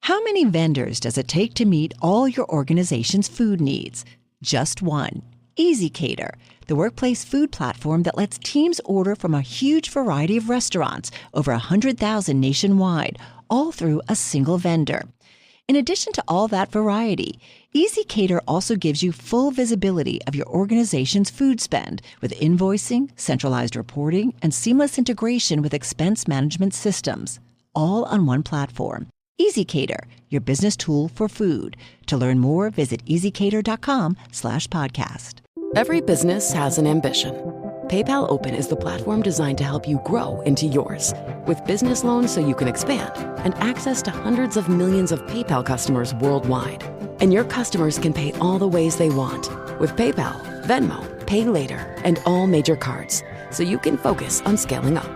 How many vendors does it take to meet all your organization's food needs? Just one. EasyCater, the workplace food platform that lets teams order from a huge variety of restaurants, over 100,000 nationwide, all through a single vendor. In addition to all that variety, EasyCater also gives you full visibility of your organization's food spend with invoicing, centralized reporting, and seamless integration with expense management systems, all on one platform. EasyCater, your business tool for food. To learn more, visit easycater.com/podcast. Every business has an ambition. PayPal Open is the platform designed to help you grow into yours. With business loans so you can expand and access to hundreds of millions of PayPal customers worldwide. And your customers can pay all the ways they want. With PayPal, Venmo, Pay Later, and all major cards. So you can focus on scaling up.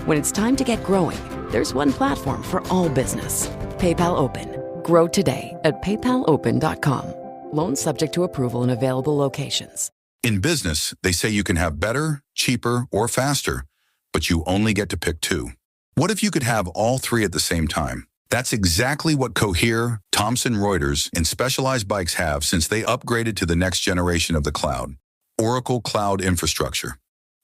When it's time to get growing, there's one platform for all business. PayPal Open. Grow today at paypalopen.com. Loans subject to approval in available locations. In business, they say you can have better, cheaper, or faster, but you only get to pick two. What if you could have all three at the same time? That's exactly what Cohere, Thomson Reuters, and Specialized Bikes have since they upgraded to the next generation of the cloud, Oracle Cloud Infrastructure.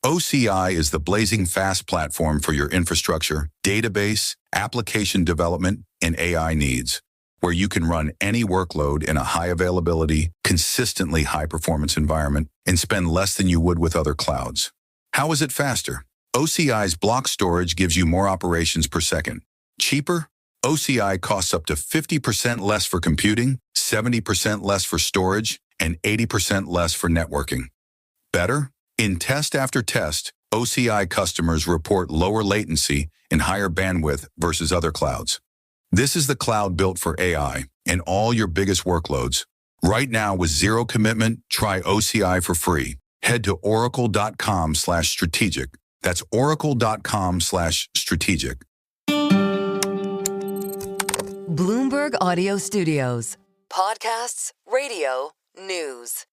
OCI is the blazing fast platform for your infrastructure, database, application development, and AI needs, where you can run any workload in a high availability, consistently high performance environment and spend less than you would with other clouds. How is it faster? OCI's block storage gives you more operations per second. Cheaper? OCI costs up to 50% less for computing, 70% less for storage, and 80% less for networking. Better? In test after test, OCI customers report lower latency and higher bandwidth versus other clouds. This is the cloud built for AI and all your biggest workloads. Right now, with zero commitment, try OCI for free. Head to oracle.com/strategic. That's oracle.com/strategic. Bloomberg Audio Studios. Podcasts, radio, news.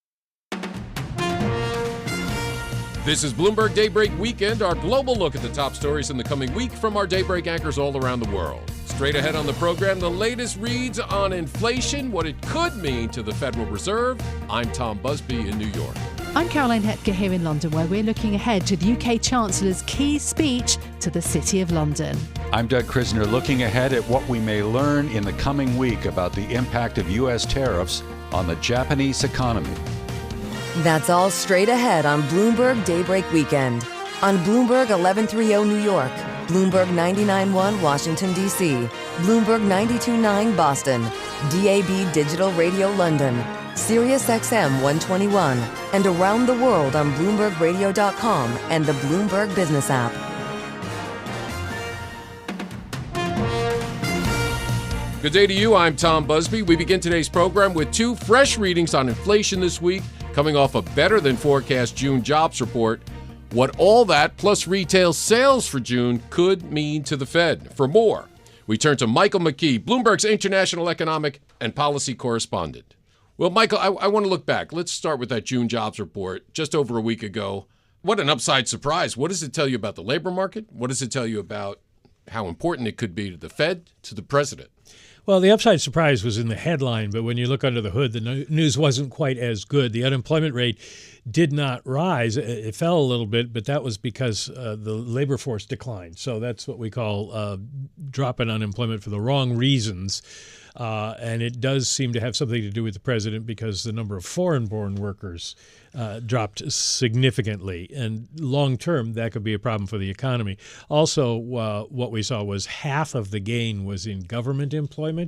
This is Bloomberg Daybreak Weekend, our global look at the top stories in the coming week from our Daybreak anchors all around the world. Straight ahead on the program, the latest reads on inflation, what it could mean to the Federal Reserve. I'm Tom Busby in New York. I'm Caroline Hepker here in London, where we're looking ahead to the UK Chancellor's key speech to the City of London. I'm Doug Krisner, looking ahead at what we may learn in the coming week about the impact of U.S. tariffs on the Japanese economy. That's all straight ahead on Bloomberg Daybreak Weekend. On Bloomberg 1130 New York, Bloomberg 99.1 Washington, D.C., Bloomberg 92.9 Boston, DAB Digital Radio London, Sirius XM 121, and around the world on BloombergRadio.com and the Bloomberg Business app. Good day to you. I'm Tom Busby. We begin today's program with two fresh readings on inflation this week, coming off a better than forecast June jobs report. What all that plus retail sales for June could mean to the Fed. For more, we turn to Michael McKee, Bloomberg's international economic and policy correspondent. Well, Michael, I want to look back. Let's start with that June jobs report just over a week ago. What an upside surprise. What does it tell you about the labor market? What does it tell you about how important it could be to the Fed, to the president? Well, the upside surprise was in the headline, but when you look under the hood, the news wasn't quite as good. The unemployment rate did not rise. It fell a little bit, but that was because the labor force declined. So that's what we call drop in unemployment for the wrong reasons. And it does seem to have something to do with the president because the number of foreign-born workers dropped significantly. And long-term, that could be a problem for the economy. Also, what we saw was half of the gain was in government employment.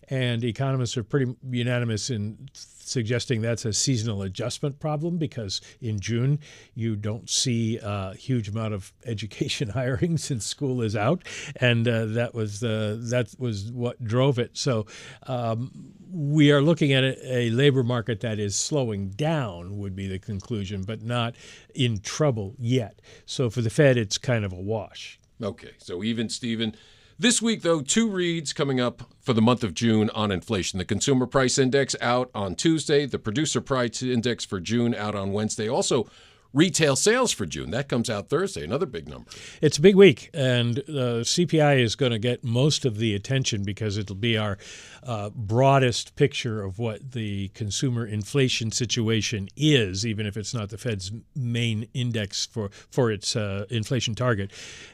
And economists are pretty unanimous in suggesting that's a seasonal adjustment problem because in June you don't see a huge amount of education hiring since school is out, and that was what drove it. So we are looking at a labor market that is slowing down would be the conclusion, but not in trouble yet. So for the Fed, it's kind of a wash. Okay, so even Steven. This week, though, two reads coming up for the month of June on inflation. The Consumer Price Index out on Tuesday, the Producer Price Index for June out on Wednesday. Also, retail sales for June. That comes out Thursday, another big number. It's a big week, and CPI is going to get most of the attention because it'll be our broadest picture of what the consumer inflation situation is, even if it's not the Fed's main index for its inflation target.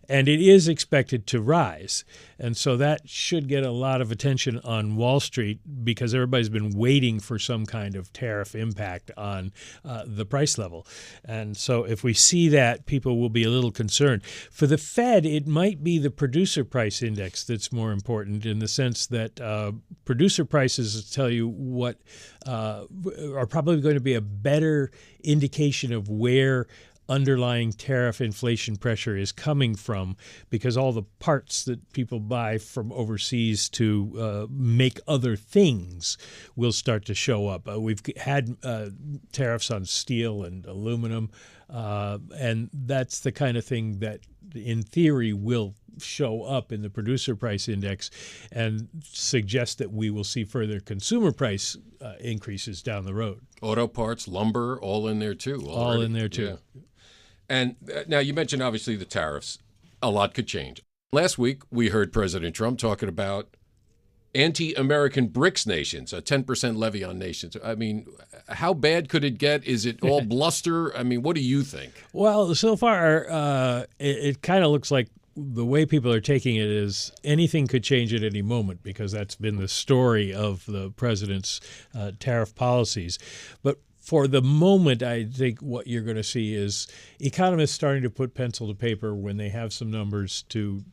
And it is expected to rise. And so that should get a lot of attention on Wall Street because everybody's been waiting for some kind of tariff impact on the price level. And so if we see that, people will be a little concerned. For the Fed, it might be the producer price index that's more important in the sense that producer prices tell you what are probably going to be a better indication of where underlying tariff inflation pressure is coming from because all the parts that people buy from overseas to make other things will start to show up. We've had tariffs on steel and aluminum, and that's the kind of thing that in theory will show up in the producer price index and suggest that we will see further consumer price increases down the road. Auto parts, lumber, all in there too. All in there too. Yeah. And now you mentioned obviously the tariffs. A lot could change. Last week we heard President Trump talking about anti-American BRICS nations, a 10% levy on nations. I mean, how bad could it get? Is it all bluster? I mean, what do you think? Well, so far it kind of looks like the way people are taking it is anything could change at any moment because that's been the story of the president's tariff policies. But for the moment, I think what you're going to see is economists starting to put pencil to paper when they have some numbers to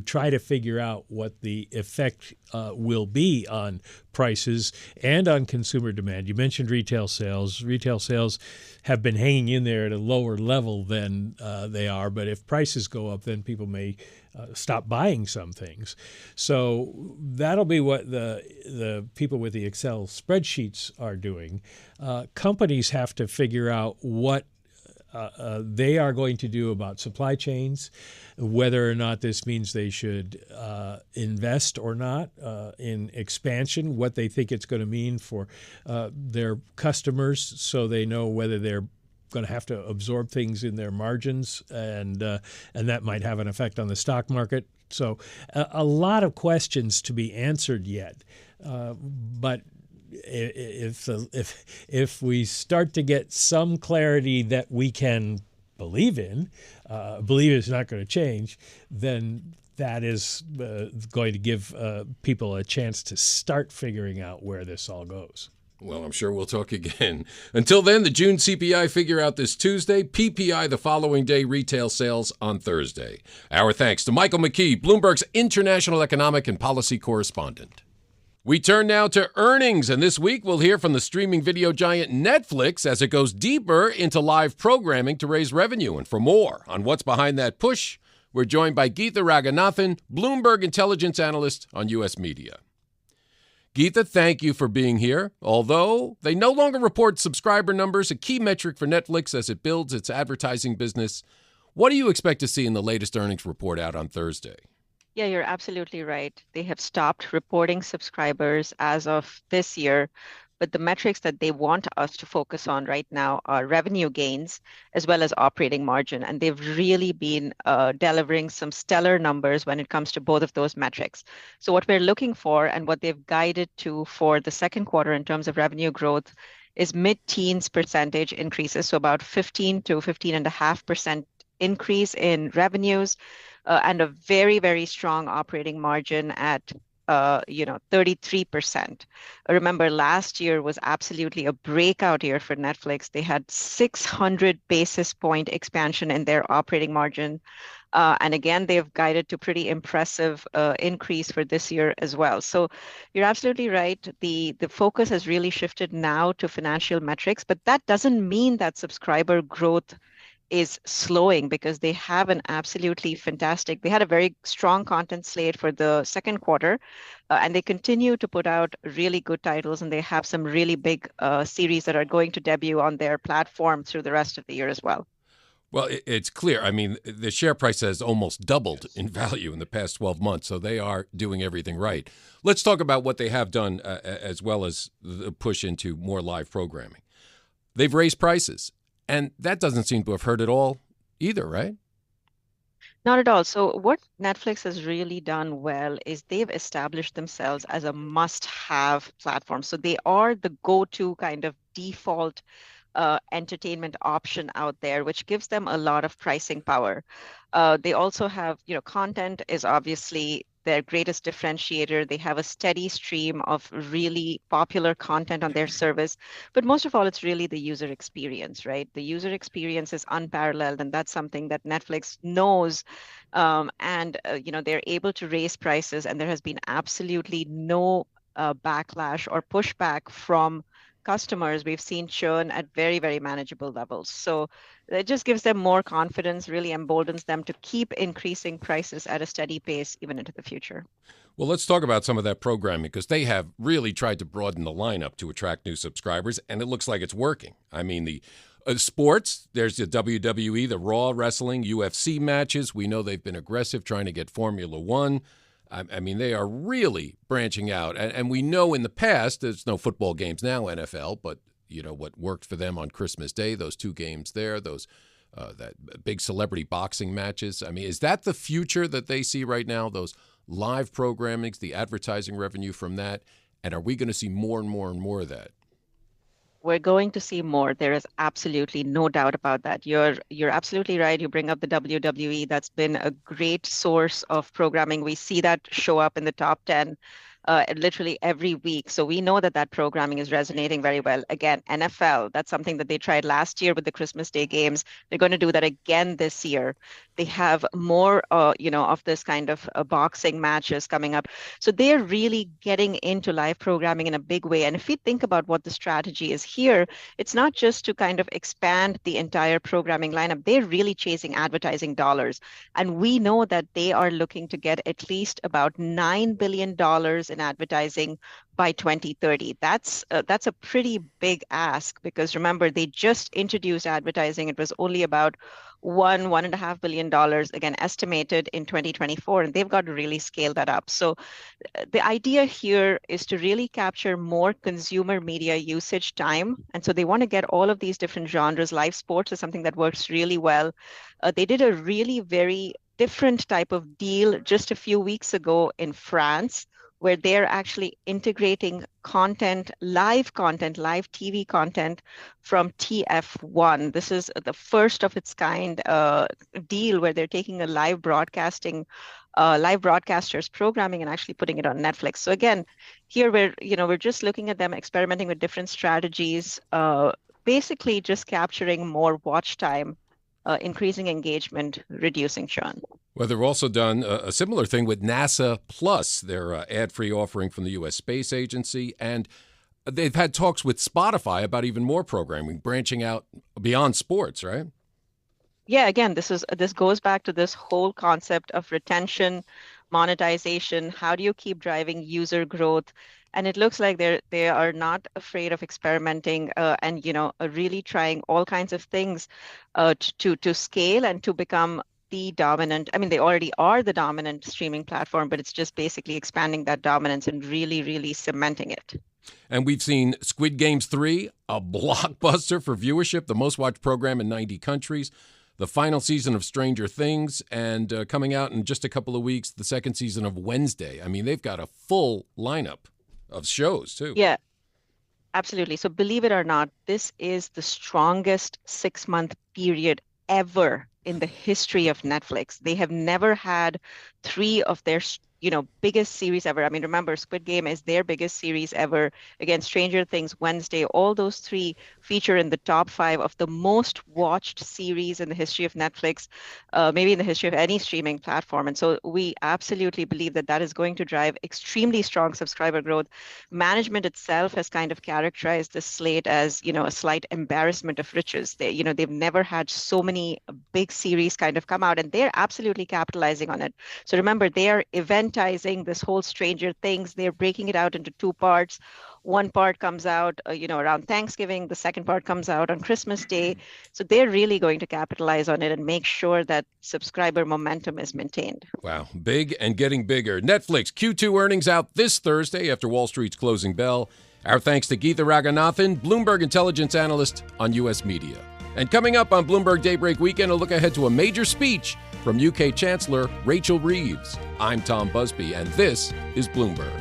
try to figure out what the effect will be on prices and on consumer demand. You mentioned retail sales. Retail sales have been hanging in there at a lower level than they are, but if prices go up, then people may stop buying some things. So that'll be what the people with the Excel spreadsheets are doing. Companies have to figure out what they are going to do about supply chains, whether or not this means they should invest or not in expansion, what they think it's going to mean for their customers so they know whether they're going to have to absorb things in their margins, and that might have an effect on the stock market. So a lot of questions to be answered yet. But if we start to get some clarity that we can believe it's not going to change, then that is going to give people a chance to start figuring out where this all goes. Well, I'm sure we'll talk again. Until then, the June CPI figure out this Tuesday, PPI the following day, retail sales on Thursday. Our thanks to Michael McKee, Bloomberg's international economic and policy correspondent. We turn now to earnings, and this week we'll hear from the streaming video giant Netflix as it goes deeper into live programming to raise revenue. And for more on what's behind that push, we're joined by Geetha Raghunathan, Bloomberg intelligence analyst on U.S. media. Geetha, thank you for being here. Although they no longer report subscriber numbers, a key metric for Netflix as it builds its advertising business, what do you expect to see in the latest earnings report out on Thursday? Yeah, you're absolutely right. They have stopped reporting subscribers as of this year, but the metrics that they want us to focus on right now are revenue gains as well as operating margin. And they've really been delivering some stellar numbers when it comes to both of those metrics. So what we're looking for and what they've guided to for the second quarter in terms of revenue growth is mid-teens percentage increases, so about 15 to 15.5% increase in revenues, and a very, very strong operating margin at 33%. Remember, last year was absolutely a breakout year for Netflix. They had 600 basis point expansion in their operating margin. And again, they've guided to pretty impressive increase for this year as well. So you're absolutely right. The focus has really shifted now to financial metrics, but that doesn't mean that subscriber growth is slowing, because they have they had a very strong content slate for the second quarter, and they continue to put out really good titles, and they have some really big series that are going to debut on their platform through the rest of the year as well. Well, it's clear. I mean, the share price has almost doubled in value in the past 12 months, so they are doing everything right. Let's talk about what they have done as well as the push into more live programming. They've raised prices. And that doesn't seem to have hurt at all either, right? Not at all. So what Netflix has really done well is they've established themselves as a must-have platform. So they are the go-to kind of default entertainment option out there, which gives them a lot of pricing power. They also have, content is obviously their greatest differentiator. They have a steady stream of really popular content on their service. But most of all, it's really the user experience, right? The user experience is unparalleled, and that's something that Netflix knows. They're able to raise prices, and there has been absolutely no backlash or pushback from customers. We've seen churn at very, very manageable levels. So it just gives them more confidence, really emboldens them to keep increasing prices at a steady pace even into the future. Well, let's talk about some of that programming, because they have really tried to broaden the lineup to attract new subscribers, and it looks like it's working. I mean, the sports, there's the WWE, the Raw wrestling, UFC matches. We know they've been aggressive trying to get Formula One. I mean, they are really branching out. And we know in the past, there's no football games now, NFL, but, what worked for them on Christmas Day, those 2 games there, those that big celebrity boxing matches. I mean, is that the future that they see right now, those live programmings, the advertising revenue from that? And are we going to see more and more and more of that? We're going to see more. There is absolutely no doubt about that. You're absolutely right. You bring up the WWE. That's been a great source of programming. We see that show up in the top 10 literally every week. So we know that programming is resonating very well. Again, NFL, that's something that they tried last year with the Christmas Day games. They're going to do that again this year. They have more, of this kind of boxing matches coming up. So they're really getting into live programming in a big way. And if we think about what the strategy is here, it's not just to kind of expand the entire programming lineup. They're really chasing advertising dollars. And we know that they are looking to get at least about $9 billion in advertising by 2030. That's a pretty big ask, because remember, they just introduced advertising. It was only about $1.5 billion, again, estimated in 2024, and they've got to really scale that up. So the idea here is to really capture more consumer media usage time. And so they want to get all of these different genres. Live sports is something that works really well. They did a really very different type of deal just a few weeks ago in France, where they're actually integrating live TV content from TF1. This is the first of its kind deal where they're taking a live broadcasters programming and actually putting it on Netflix. So again, here we're just looking at them experimenting with different strategies, basically just capturing more watch time, increasing engagement, reducing churn. Well, they've also done a similar thing with NASA Plus, their ad-free offering from the U.S. Space Agency, and they've had talks with Spotify about even more programming, branching out beyond sports, right? Yeah, again, this goes back to this whole concept of retention, monetization. How do you keep driving user growth? And it looks like they are not afraid of experimenting and really trying all kinds of things to scale and to become the dominant. I mean, they already are the dominant streaming platform, but it's just basically expanding that dominance and really, really cementing it. And we've seen Squid Games 3, a blockbuster for viewership, the most watched program in 90 countries. The final season of Stranger Things, and coming out in just a couple of weeks, the second season of Wednesday. I mean, they've got a full lineup of shows, too. Yeah, absolutely. So believe it or not, this is the strongest 6-month period ever in the history of Netflix. They have never had 3 of their biggest series ever. I mean, remember, Squid Game is their biggest series ever. Again, Stranger Things, Wednesday, all those 3 feature in the top 5 of the most watched series in the history of Netflix, maybe in the history of any streaming platform. And so we absolutely believe that is going to drive extremely strong subscriber growth. Management itself has kind of characterized this slate as, a slight embarrassment of riches. They've never had so many big series kind of come out, and they're absolutely capitalizing on it. So remember, they are eventizing this whole Stranger Things. They're breaking it out into 2 parts. One part comes out, around Thanksgiving. The second part comes out on Christmas Day. So they're really going to capitalize on it and make sure that subscriber momentum is maintained. Wow, big and getting bigger. Netflix Q2 earnings out this Thursday after Wall Street's closing bell. Our thanks to Geetha Raghunathan, Bloomberg intelligence analyst on U.S. media. And coming up on Bloomberg Daybreak Weekend, a look ahead to a major speech from UK Chancellor Rachel Reeves. I'm Tom Busby, and this is Bloomberg.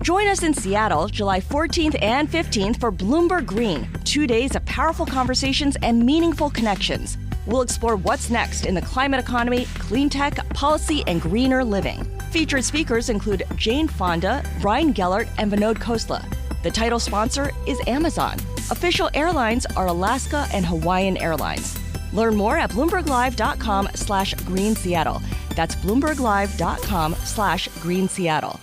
Join us in Seattle, July 14th and 15th for Bloomberg Green, 2 days of powerful conversations and meaningful connections. We'll explore what's next in the climate economy, clean tech, policy, and greener living. Featured speakers include Jane Fonda, Ryan Gellert, and Vinod Khosla. The title sponsor is Amazon. Official airlines are Alaska and Hawaiian Airlines. Learn more at BloombergLive.com/Green Seattle. That's BloombergLive.com/Green Seattle.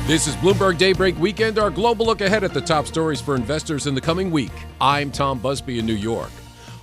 This is Bloomberg Daybreak Weekend, our global look ahead at the top stories for investors in the coming week. I'm Tom Busby in New York.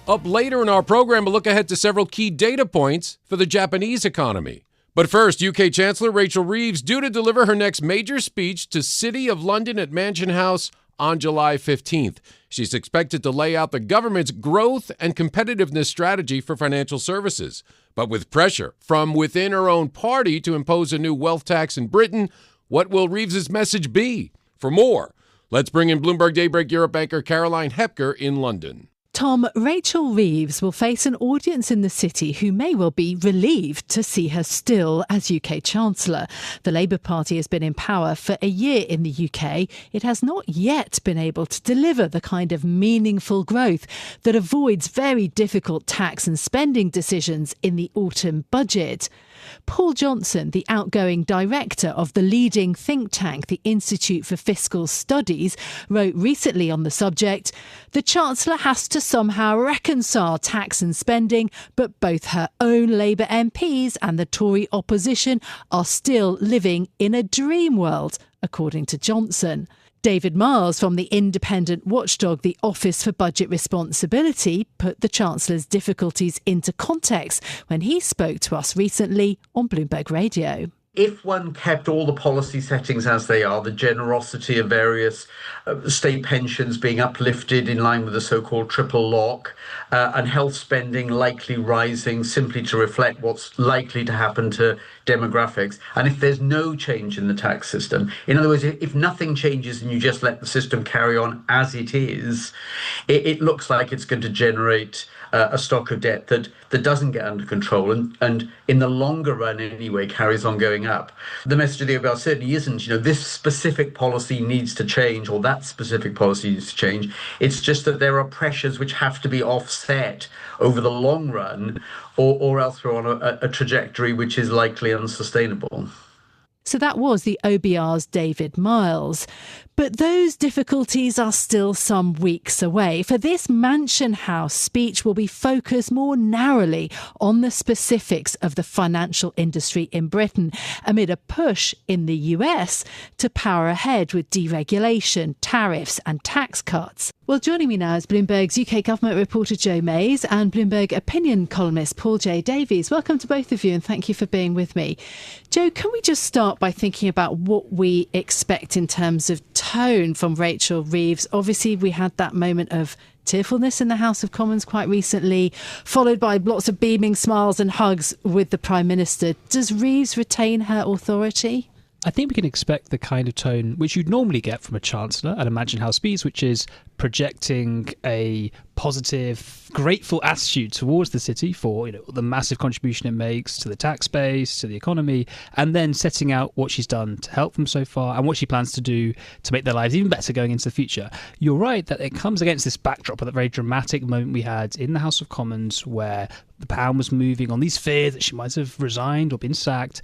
Up later in our program, a look ahead to several key data points for the Japanese economy. But first, UK Chancellor Rachel Reeves due to deliver her next major speech to City of London at Mansion House on July 15th. She's expected to lay out the government's growth and competitiveness strategy for financial services. But with pressure from within her own party to impose a new wealth tax in Britain, what will Reeves' message be? For more, let's bring in Bloomberg Daybreak Europe anchor Caroline Hepker in London. Tom, Rachel Reeves will face an audience in the city who may well be relieved to see her still as UK Chancellor. The Labour Party has been in power for a year in the UK. It has not yet been able to deliver the kind of meaningful growth that avoids very difficult tax and spending decisions in the autumn budget. Paul Johnson, the outgoing director of the leading think tank, the Institute for Fiscal Studies, wrote recently on the subject, "The Chancellor has to somehow reconcile tax and spending, but both her own Labour MPs and the Tory opposition are still living in a dream world," according to Johnson. David Miles from the independent watchdog, the Office for Budget Responsibility, put the Chancellor's difficulties into context when he spoke to us recently on Bloomberg Radio. If one kept all the policy settings as they are, the generosity of various state pensions being uplifted in line with the so-called triple lock, and health spending likely rising simply to reflect what's likely to happen to demographics, and if there's no change in the tax system, in other words, if nothing changes and you just let the system carry on as it is, it looks like it's going to generate a stock of debt that doesn't get under control and in the longer run anyway carries on going up. The message of the OBR certainly isn't, this specific policy needs to change or that specific policy needs to change. It's just that there are pressures which have to be offset over the long run or else we're on a trajectory which is likely unsustainable. So that was the OBR's David Miles. But those difficulties are still some weeks away. For this Mansion House speech will be focused more narrowly on the specifics of the financial industry in Britain amid a push in the US to power ahead with deregulation, tariffs and tax cuts. Well, joining me now is Bloomberg's UK government reporter Joe Mays and Bloomberg opinion columnist Paul J. Davies. Welcome to both of you and thank you for being with me. Joe, can we just start by thinking about what we expect in terms of tone from Rachel Reeves? Obviously, we had that moment of tearfulness in the House of Commons quite recently, followed by lots of beaming smiles and hugs with the Prime Minister. Does Reeves retain her authority? I think we can expect the kind of tone which you'd normally get from a Chancellor at a Mansion House speech, which is projecting a positive, grateful attitude towards the city for the massive contribution it makes to the tax base, to the economy, and then setting out what she's done to help them so far and what she plans to do to make their lives even better going into the future. You're right that it comes against this backdrop of that very dramatic moment we had in the House of Commons where the pound was moving on these fears that she might have resigned or been sacked.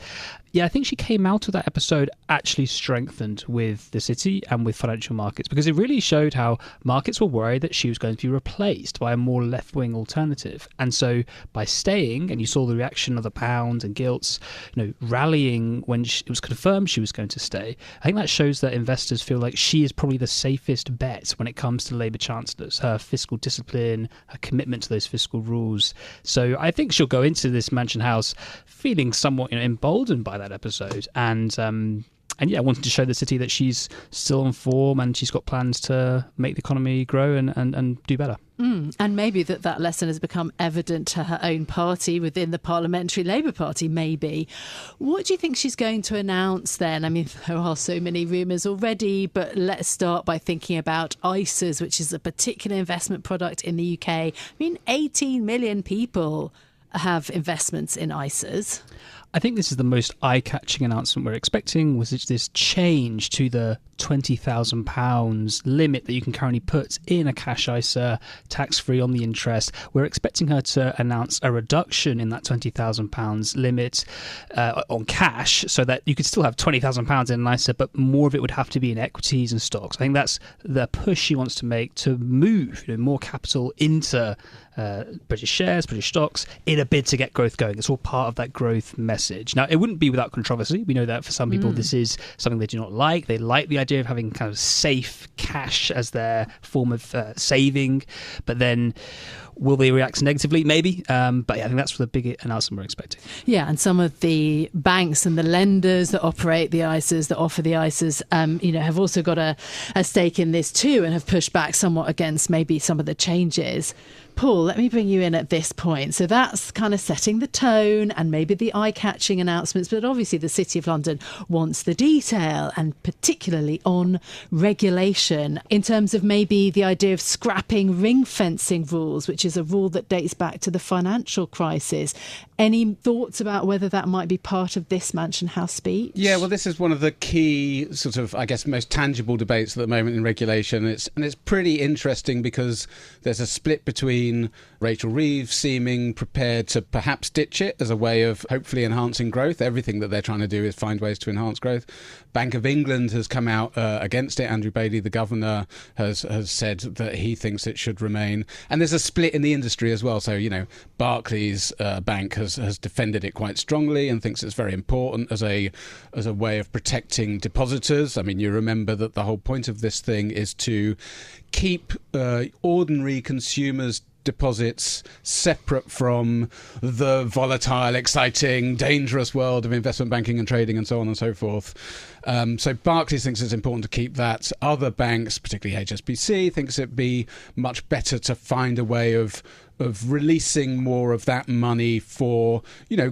Yeah, I think she came out of that episode actually strengthened with the city and with financial markets because it really showed how markets were worried that she was going to be replaced by a more left-wing alternative. And so by staying, and you saw the reaction of the pound and gilts, rallying when it was confirmed she was going to stay, I think that shows that investors feel like she is probably the safest bet when it comes to Labour chancellors, her fiscal discipline, her commitment to those fiscal rules. So I think she'll go into this Mansion House feeling somewhat emboldened by that episode and yeah, wanting to show the city that she's still on form and she's got plans to make the economy grow and do better. And maybe that lesson has become evident to her own party within the Parliamentary Labour Party, maybe. What do you think she's going to announce then? I mean, there are so many rumours already, but let's start by thinking about ISAs, which is a particular investment product in the UK. I mean, 18 million people have investments in ISAs. I think this is the most eye-catching announcement we're expecting, was this change to the £20,000 limit that you can currently put in a cash ISA, tax-free on the interest. We're expecting her to announce a reduction in that £20,000 limit on cash, so that you could still have £20,000 in an ISA, but more of it would have to be in equities and stocks. I think that's the push she wants to make, to move more capital into British shares, British stocks, in a bid to get growth going. It's all part of that growth message. Now, it wouldn't be without controversy. We know that for some people this is something they do not like. They like the idea of having kind of safe cash as their form of saving, but then will they react negatively? Maybe. But yeah, I think that's the big announcement we're expecting. Yeah, and some of the banks and the lenders that operate the ISAs, that offer the ISAs, have also got a stake in this too, and have pushed back somewhat against maybe some of the changes. Paul, let me bring you in at this point. So that's kind of setting the tone and maybe the eye-catching announcements, but obviously the City of London wants the detail, and particularly on regulation, in terms of maybe the idea of scrapping ring-fencing rules, which is a rule that dates back to the financial crisis. Any thoughts about whether that might be part of this Mansion House speech? Yeah, well, this is one of the key sort of, I guess, most tangible debates at the moment in regulation. It's pretty interesting because there's a split between Rachel Reeves seeming prepared to perhaps ditch it as a way of hopefully enhancing growth. Everything that they're trying to do is find ways to enhance growth. Bank of England has come out against it. Andrew Bailey, the governor, has said that he thinks it should remain. And there's a split in the industry as well. So, Barclays Bank has defended it quite strongly and thinks it's very important as a way of protecting depositors. I mean, you remember that the whole point of this thing is to keep ordinary consumers' deposits separate from the volatile, exciting, dangerous world of investment banking and trading and so on and so forth. So Barclays thinks it's important to keep that. Other banks, particularly HSBC, thinks it'd be much better to find a way of releasing more of that money for,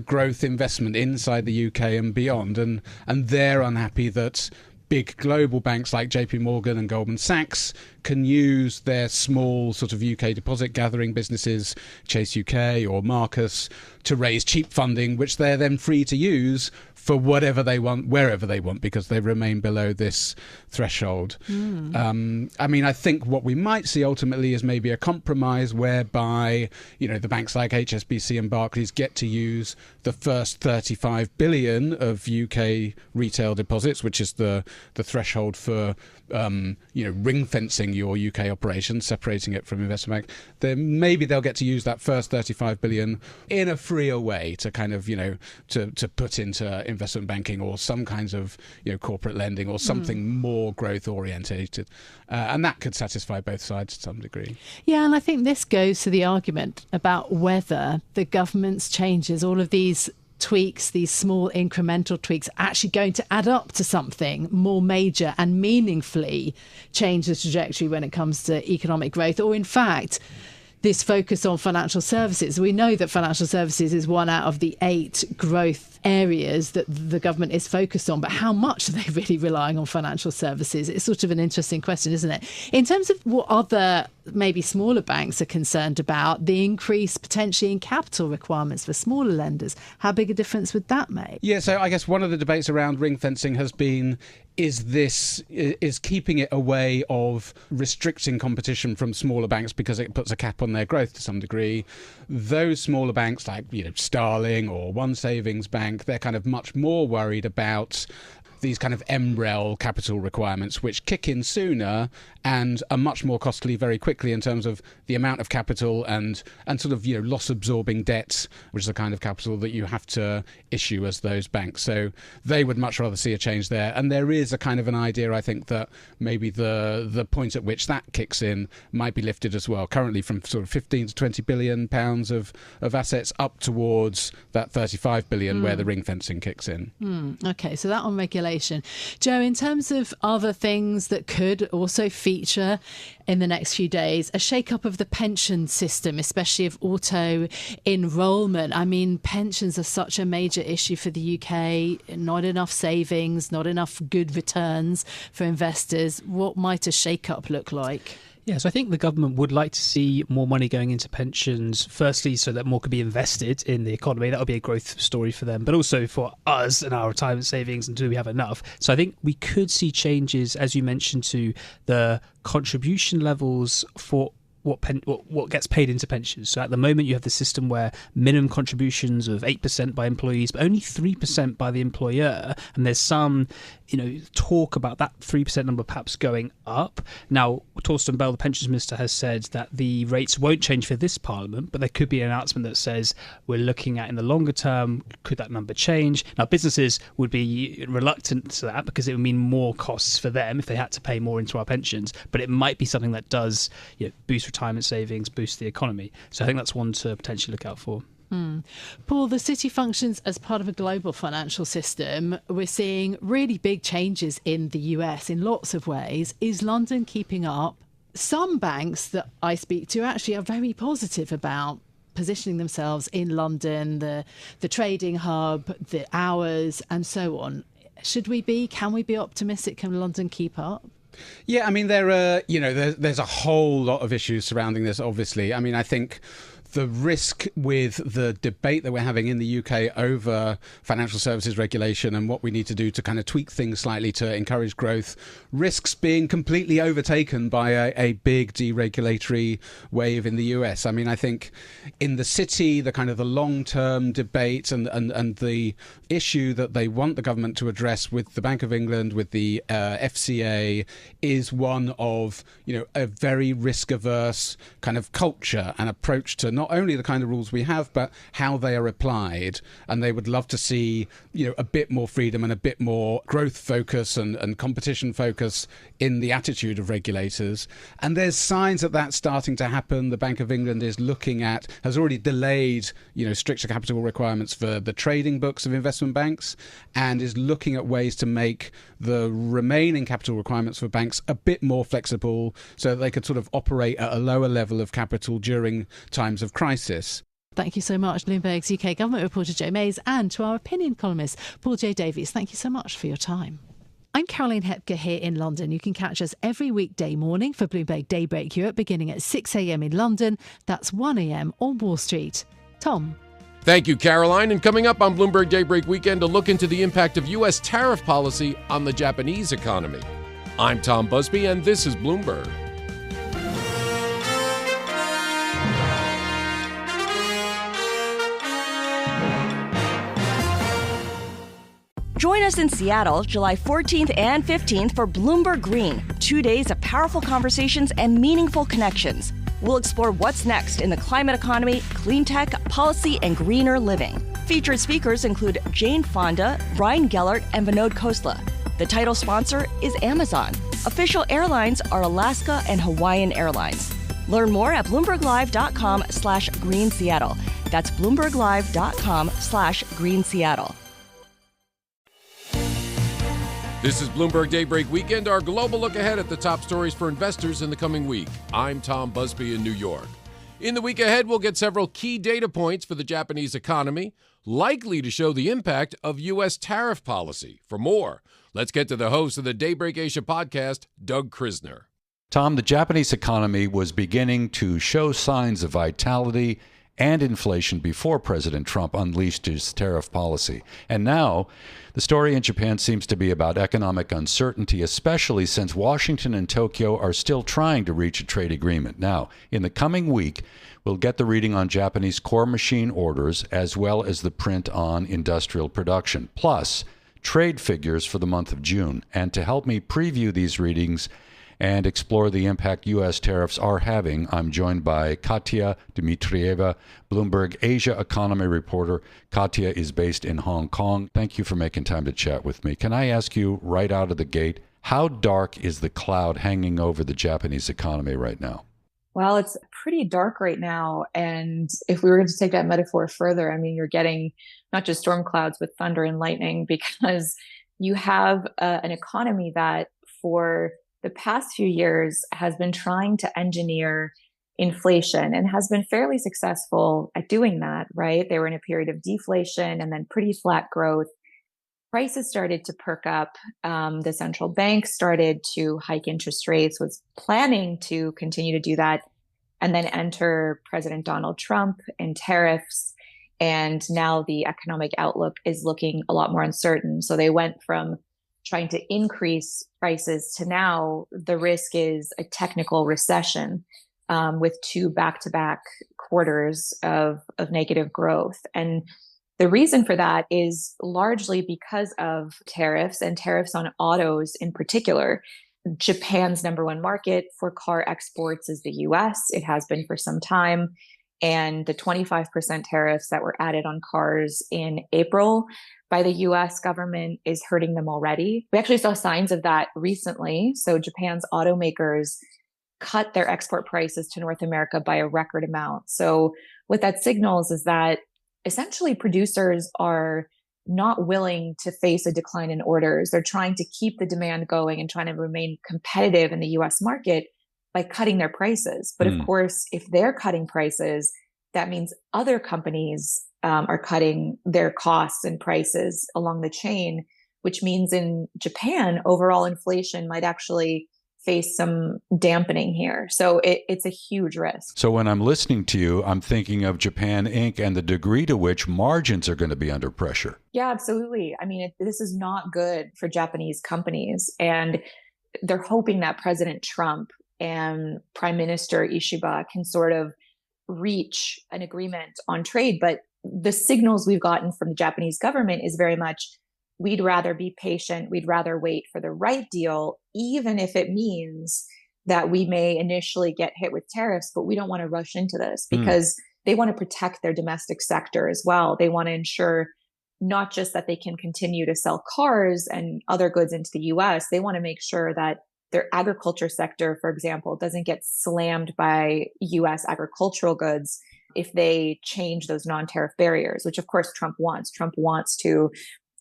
growth investment inside the UK and beyond. And they're unhappy that big global banks like JP Morgan and Goldman Sachs can use their small sort of UK deposit gathering businesses, Chase UK or Marcus, to raise cheap funding, which they're then free to use for whatever they want, wherever they want, because they remain below this threshold. I think what we might see ultimately is maybe a compromise whereby, the banks like HSBC and Barclays get to use the first 35 billion of UK retail deposits, which is the threshold for ring fencing your UK operations, separating it from investment bank. Then maybe they'll get to use that first 35 billion in a freer way to kind of, to put into investment banking or some kinds of, corporate lending or something more growth orientated. And that could satisfy both sides to some degree. Yeah, and I think this goes to the argument about whether the government's changes, all of these tweaks, these small incremental tweaks, are actually going to add up to something more major and meaningfully change the trajectory when it comes to economic growth, or in fact this focus on financial services. We know that financial services is one out of the 8 growth areas that the government is focused on, but how much are they really relying on financial services? It's sort of an interesting question, isn't it? In terms of what other maybe smaller banks are concerned about, the increase potentially in capital requirements for smaller lenders, how big a difference would that make? Yeah, so I guess one of the debates around ring fencing has been, is keeping it a way of restricting competition from smaller banks because it puts a cap on their growth to some degree. Those smaller banks like Starling or One Savings Bank, they're kind of much more worried about these kind of MREL capital requirements, which kick in sooner and are much more costly very quickly in terms of the amount of capital and sort of loss absorbing debt, which is the kind of capital that you have to issue as those banks. So they would much rather see a change there. And there is a kind of an idea, I think, that maybe the point at which that kicks in might be lifted as well. Currently from sort of 15 to 20 billion pounds of assets up towards that 35 billion where the ring fencing kicks in. Okay, so that on regulation. inflation. Joe, in terms of other things that could also feature in the next few days, a shake-up of the pension system, especially of auto enrolment. I mean, pensions are such a major issue for the UK, not enough savings, not enough good returns for investors. What might a shake-up look like? Yeah, so I think the government would like to see more money going into pensions, firstly, so that more could be invested in the economy. That would be a growth story for them, but also for us and our retirement savings, and do we have enough? So I think we could see changes, as you mentioned, to the contribution levels for what gets paid into pensions. So at the moment, you have the system where minimum contributions of 8% by employees, but only 3% by the employer. And there's some, talk about that 3% number perhaps going up. Now, Torsten Bell, the pensions minister, has said that the rates won't change for this parliament, but there could be an announcement that says we're looking at in the longer term, could that number change? Now, businesses would be reluctant to that because it would mean more costs for them if they had to pay more into our pensions. But it might be something that does boost retirement savings, boost the economy. So I think that's one to potentially look out for. Paul, the city functions as part of a global financial system. We're seeing really big changes in the US in lots of ways. Is London keeping up? Some banks that I speak to actually are very positive about positioning themselves in London, the trading hub, the hours, and so on. Can we be optimistic? Can London keep up? Yeah, I mean, there's a whole lot of issues surrounding this, obviously. I mean, I think the risk with the debate that we're having in the UK over financial services regulation and what we need to do to kind of tweak things slightly to encourage growth risks being completely overtaken by a big deregulatory wave in the US. I mean, I think in the city, the kind of the long-term debate and the issue that they want the government to address with the Bank of England, with the FCA, is one of, a very risk-averse kind of culture and approach to not only the kind of rules we have, but how they are applied. And they would love to see, a bit more freedom and a bit more growth focus and competition focus in the attitude of regulators. And there's signs that that's starting to happen. The Bank of England has already delayed, stricter capital requirements for the trading books of investment banks, and is looking at ways to make the remaining capital requirements for banks a bit more flexible so that they could sort of operate at a lower level of capital during times of crisis. Thank you so much, Bloomberg's UK government reporter Joe Mays, and to our opinion columnist Paul J. Davies. Thank you so much for your time. I'm Caroline Hepker here in London. You can catch us every weekday morning for Bloomberg Daybreak Europe beginning at 6 a.m. in London. That's 1 a.m. on Wall Street. Tom. Thank you, Caroline. And coming up on Bloomberg Daybreak Weekend, a look into the impact of U.S. tariff policy on the Japanese economy. I'm Tom Busby, and this is Bloomberg. Join us in Seattle, July 14th and 15th for Bloomberg Green, 2 days of powerful conversations and meaningful connections. We'll explore what's next in the climate economy, clean tech, policy, and greener living. Featured speakers include Jane Fonda, Ryan Gellert, and Vinod Khosla. The title sponsor is Amazon. Official airlines are Alaska and Hawaiian Airlines. Learn more at BloombergLive.com/Green Seattle. That's BloombergLive.com/Green Seattle. This is Bloomberg Daybreak Weekend, our global look ahead at the top stories for investors in the coming week. I'm Tom Busby in New York. In the week ahead, we'll get several key data points for the Japanese economy, likely to show the impact of U.S. tariff policy. For more, let's get to the host of the Daybreak Asia podcast, Doug Krisner. Tom, the Japanese economy was beginning to show signs of vitality and inflation before President Trump unleashed his tariff policy. And now, the story in Japan seems to be about economic uncertainty, especially since Washington and Tokyo are still trying to reach a trade agreement. Now, in the coming week, we'll get the reading on Japanese core machine orders, as well as the print on industrial production, plus trade figures for the month of June. And to help me preview these readings and explore the impact U.S. tariffs are having, I'm joined by Katya Dmitrieva, Bloomberg Asia economy reporter. Katya is based in Hong Kong. Thank you for making time to chat with me. Can I ask you right out of the gate, how dark is the cloud hanging over the Japanese economy right now? Well, it's pretty dark right now. And if we were going to take that metaphor further, I mean, you're getting not just storm clouds, but thunder and lightning, because you have an economy that for the past few years has been trying to engineer inflation and has been fairly successful at doing that, right? They were in a period of deflation and then pretty flat growth. Prices started to perk up. The central bank started to hike interest rates, was planning to continue to do that. And then enter President Donald Trump and tariffs. And now the economic outlook is looking a lot more uncertain. So they went from trying to increase prices to now the risk is a technical recession with 2 back-to-back quarters of negative growth. And the reason for that is largely because of tariffs and tariffs on autos in particular. Japan's number one market for car exports is the US. It has been for some time. And the 25% tariffs that were added on cars in April by the US government is hurting them already. We actually saw signs of that recently. So Japan's automakers cut their export prices to North America by a record amount. So what that signals is that essentially producers are not willing to face a decline in orders. They're trying to keep the demand going and trying to remain competitive in the US market by cutting their prices. But of course, if they're cutting prices, that means other companies are cutting their costs and prices along the chain, which means in Japan, overall inflation might actually face some dampening here. So it's a huge risk. So when I'm listening to you, I'm thinking of Japan Inc. and the degree to which margins are going to be under pressure. Yeah, absolutely. I mean, this is not good for Japanese companies. And they're hoping that President Trump and Prime Minister Ishiba can sort of reach an agreement on trade. But the signals we've gotten from the Japanese government is very much, we'd rather be patient. We'd rather wait for the right deal, even if it means that we may initially get hit with tariffs, but we don't want to rush into this because they want to protect their domestic sector as well. They want to ensure not just that they can continue to sell cars and other goods into the US, they want to make sure that their agriculture sector, for example, doesn't get slammed by US agricultural goods if they change those non-tariff barriers, which of course Trump wants. Trump wants to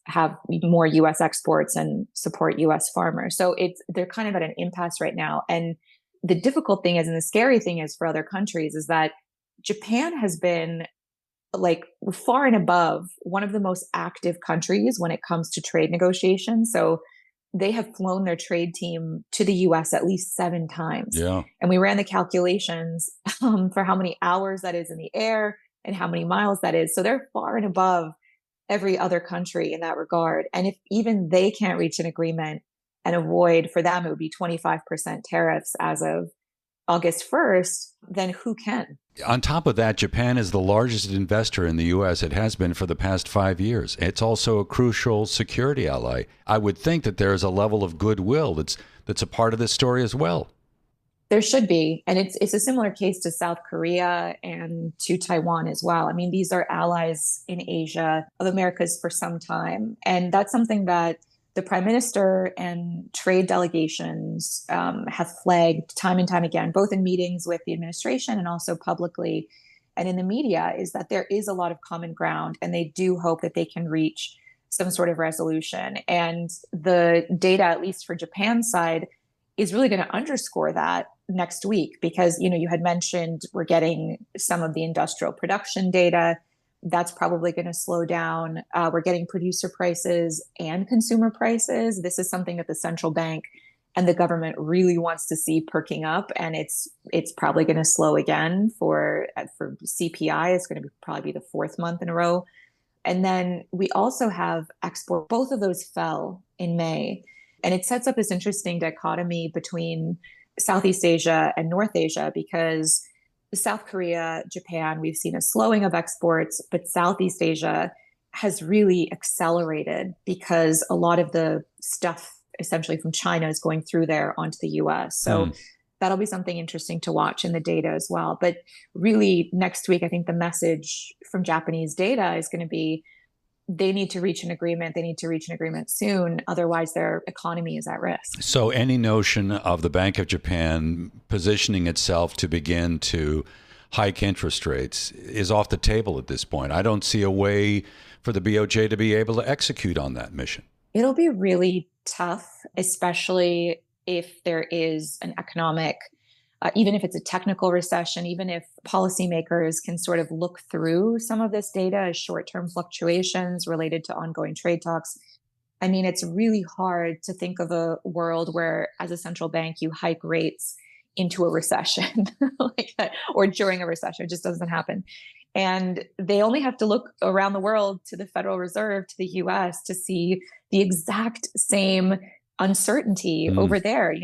have more US exports and support US farmers. So they're kind of at an impasse right now. And the difficult thing is, and the scary thing is for other countries, is that Japan has been like far and above one of the most active countries when it comes to trade negotiations. So they have flown their trade team to the US at least 7 times. Yeah. And we ran the calculations for how many hours that is in the air and how many miles that is. So they're far and above every other country in that regard. And if even they can't reach an agreement and avoid, for them, it would be 25% tariffs as of August 1st, then who can? On top of that, Japan is the largest investor in the U.S. It has been for the past 5 years. It's also a crucial security ally. I would think that there is a level of goodwill that's a part of this story as well. There should be. And it's a similar case to South Korea and to Taiwan as well. I mean, these are allies in Asia of America's for some time. And that's something that the prime minister and trade delegations have flagged time and time again, both in meetings with the administration and also publicly and in the media, is that there is a lot of common ground and they do hope that they can reach some sort of resolution. And the data, at least for Japan's side, is really going to underscore that next week because, you had mentioned we're getting some of the industrial production data. That's probably going to slow down. We're getting producer prices and consumer prices. This is something that the central bank and the government really wants to see perking up, and it's probably going to slow again for CPI. It's going to probably be the 4th month in a row. And then we also have export. Both of those fell in May, and it sets up this interesting dichotomy between Southeast Asia and North Asia because South Korea, Japan, we've seen a slowing of exports, but Southeast Asia has really accelerated because a lot of the stuff essentially from China is going through there onto the US. So that'll be something interesting to watch in the data as well. But really next week, I think the message from Japanese data is going to be they need to reach an agreement. They need to reach an agreement soon. Otherwise, their economy is at risk. So any notion of the Bank of Japan positioning itself to begin to hike interest rates is off the table at this point. I don't see a way for the BOJ to be able to execute on that mission. It'll be really tough, especially if there is an economic, even if it's a technical recession, even if policymakers can sort of look through some of this data as short-term fluctuations related to ongoing trade talks. I mean, it's really hard to think of a world where, as a central bank, you hike rates into a recession like that, or during a recession. It just doesn't happen. And they only have to look around the world to the Federal Reserve, to the US, to see the exact same uncertainty over there.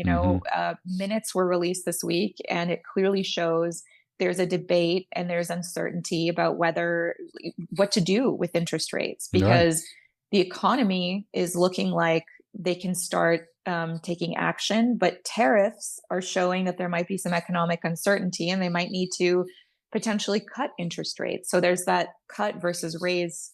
Minutes were released this week, and it clearly shows there's a debate and there's uncertainty about what to do with interest rates, because the economy is looking like they can start taking action, but tariffs are showing that there might be some economic uncertainty and they might need to potentially cut interest rates. So there's that cut versus raise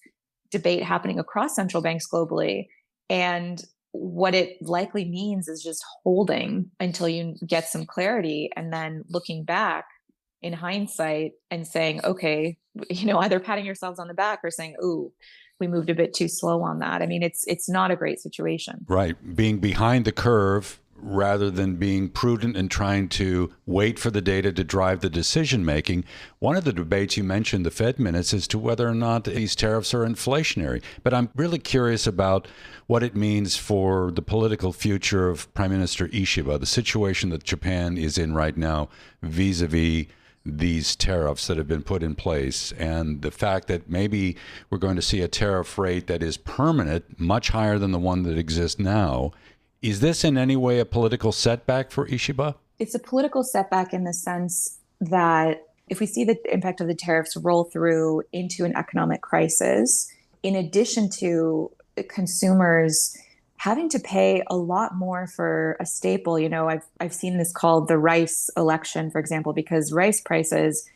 debate happening across central banks globally. And what it likely means is just holding until you get some clarity, and then looking back in hindsight and saying, okay, either patting yourselves on the back or saying, ooh, we moved a bit too slow on that. I mean, it's not a great situation. Right. Being behind the curve rather than being prudent and trying to wait for the data to drive the decision making. One of the debates you mentioned, the Fed minutes, as to whether or not these tariffs are inflationary. But I'm really curious about what it means for the political future of Prime Minister Ishiba, the situation that Japan is in right now vis-a-vis these tariffs that have been put in place, and the fact that maybe we're going to see a tariff rate that is permanent, much higher than the one that exists now. Is this in any way a political setback for Ishiba? It's a political setback in the sense that if we see the impact of the tariffs roll through into an economic crisis, in addition to consumers having to pay a lot more for a staple, I've seen this called the rice election, for example, because rice prices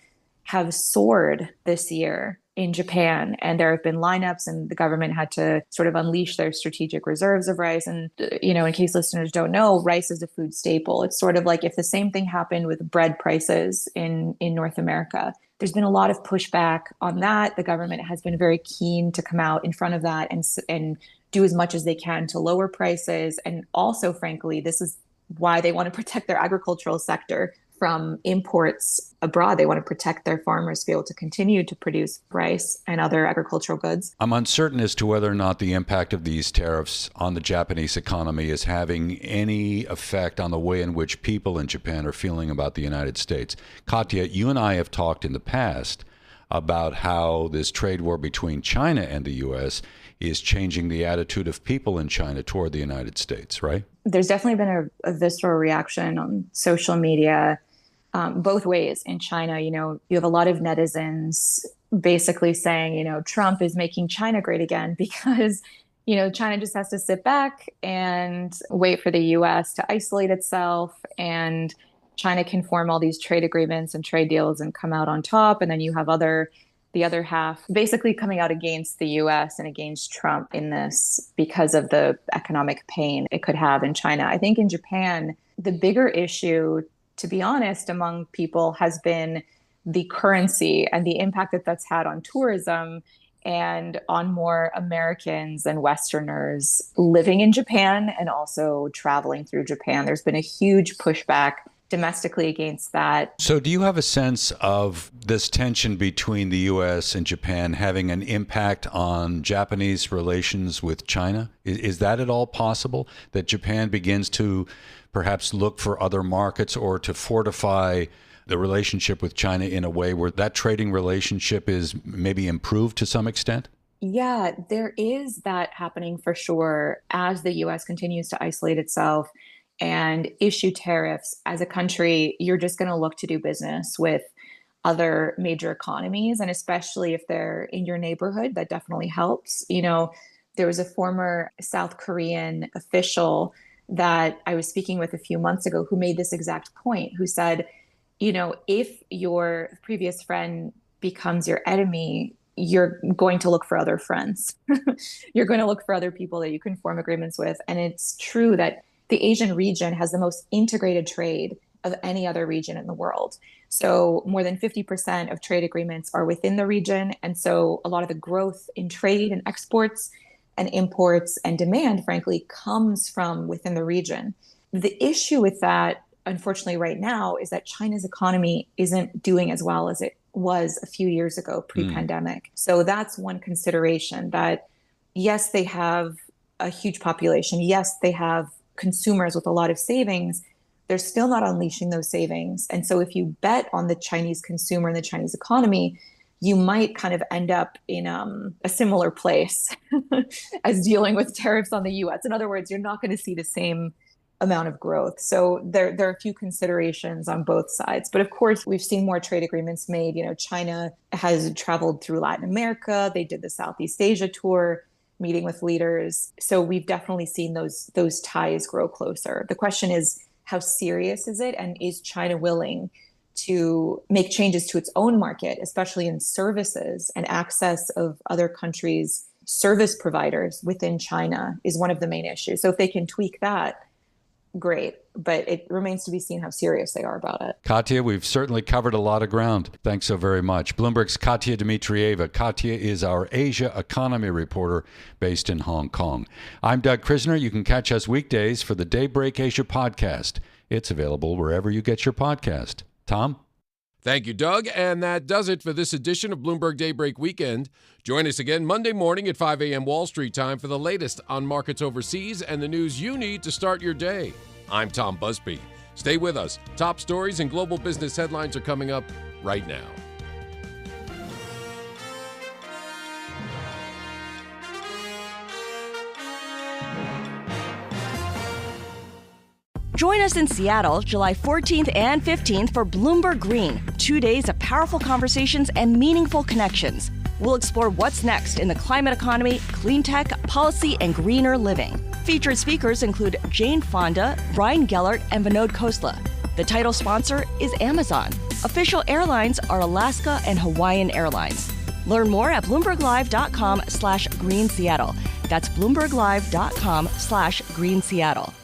have soared this year in Japan, and there have been lineups, and the government had to sort of unleash their strategic reserves of rice. And, in case listeners don't know, rice is a food staple. It's sort of like if the same thing happened with bread prices in North America. There's been a lot of pushback on that. The government has been very keen to come out in front of that and do as much as they can to lower prices. And also, frankly, this is why they want to protect their agricultural sector from imports abroad. They want to protect their farmers to be able to continue to produce rice and other agricultural goods. I'm uncertain as to whether or not the impact of these tariffs on the Japanese economy is having any effect on the way in which people in Japan are feeling about the United States. Katya, you and I have talked in the past about how this trade war between China and the U.S. is changing the attitude of people in China toward the United States, right? There's definitely been a visceral reaction on social media, both ways in China. You have a lot of netizens basically saying, Trump is making China great again because, China just has to sit back and wait for the U.S. to isolate itself, and China can form all these trade agreements and trade deals and come out on top. And then you have the other half basically coming out against the U.S. and against Trump in this because of the economic pain it could have in China. I think in Japan, the bigger issue, to be honest, among people has been the currency and the impact that that's had on tourism and on more Americans and Westerners living in Japan and also traveling through Japan. There's been a huge pushback domestically against that. So do you have a sense of this tension between the U.S. and Japan having an impact on Japanese relations with China? Is that at all possible, that Japan begins to perhaps look for other markets or to fortify the relationship with China in a way where that trading relationship is maybe improved to some extent? Yeah, there is that happening for sure as the U.S. continues to isolate itself and issue tariffs. As a country, you're just going to look to do business with other major economies. And especially if they're in your neighborhood, that definitely helps. There was a former South Korean official that I was speaking with a few months ago who made this exact point, who said, if your previous friend becomes your enemy, you're going to look for other friends. You're going to look for other people that you can form agreements with. And it's true that the Asian region has the most integrated trade of any other region in the world. So more than 50% of trade agreements are within the region. And so a lot of the growth in trade and exports and imports and demand, frankly, comes from within the region. The issue with that, unfortunately, right now is that China's economy isn't doing as well as it was a few years ago, pre-pandemic. So that's one consideration, that yes, they have a huge population. Yes, they have consumers with a lot of savings. They're still not unleashing those savings. And so if you bet on the Chinese consumer and the Chinese economy, you might kind of end up in a similar place as dealing with tariffs on the US. In other words, you're not going to see the same amount of growth. So there are a few considerations on both sides. But of course, we've seen more trade agreements made. China has traveled through Latin America. They did the Southeast Asia tour, meeting with leaders. So we've definitely seen those ties grow closer. The question is, how serious is it? And is China willing to make changes to its own market, especially in services, and access of other countries' service providers within China is one of the main issues. So if they can tweak that, great. But it remains to be seen how serious they are about it. Katya, we've certainly covered a lot of ground. Thanks so very much. Bloomberg's Katya Dmitrieva. Katya is our Asia economy reporter based in Hong Kong. I'm Doug Krisner. You can catch us weekdays for the Daybreak Asia podcast. It's available wherever you get your podcast. Tom? Thank you, Doug. And that does it for this edition of Bloomberg Daybreak Weekend. Join us again Monday morning at 5 a.m. Wall Street time for the latest on markets overseas and the news you need to start your day. I'm Tom Busby. Stay with us. Top stories and global business headlines are coming up right now. Join us in Seattle, July 14th and 15th for Bloomberg Green, 2 days of powerful conversations and meaningful connections. We'll explore what's next in the climate economy, clean tech, policy, and greener living. Featured speakers include Jane Fonda, Brian Gellert, and Vinod Khosla. The title sponsor is Amazon. Official airlines are Alaska and Hawaiian Airlines. Learn more at BloombergLive.com/Green Seattle. That's BloombergLive.com/Green Seattle.